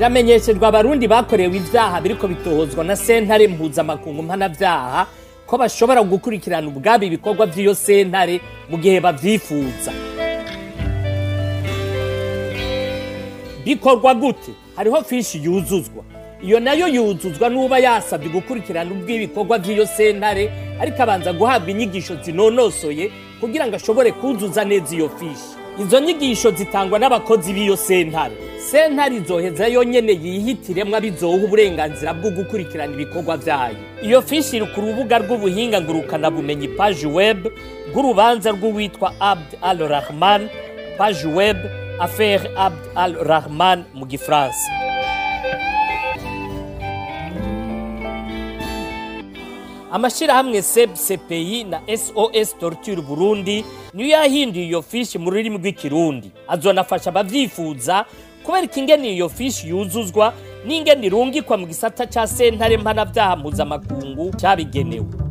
biramenyeshejwe abarundi bakorewe ivyaha biriko bitohozwa na Sentare mpuzamakungu mpanavyaha ko bashobora gukurikirana ubwabo ibikorwa vy'iyo sentare mu gihe bavyifuza. Bikorwa gute? Hariho fishi yuzuzwa. Iyo nayo yuzuzwa nuba yasabye gukurikirana ubw'ibikorwa vy'iyo sentare, ariko abanza guhabwa inyigisho zinonosoye kugira ngo ashobore kuzuza neza iyo fishi. Izo nyigisho zitangwa n'abakozi b'iyo sentare. Sentare izoheza yonyene yihitiremwo abizoha uburenganzira bwo gukurikirana ibikorwa vyayo. Iyo fishi iri ku rubuga rw'ubuhinga ngurukana bumenyi page web rw'urubanza rw'uwitwa Abd al-Rahman, page web affaire Abd al-Rahman mu Gifaransa. Amashirahamwe CB-CPI na SOS-Torture Burundi niyo yahinduye iyo fishi mu rurimi rw'ikirundi. Azonafasha abavyifuza kubera ingene iyo fishi yuzuzwa n'ingene irungikwa mu gisata ca Sentare mpanavyaha mpuzamakungu cabigenewe.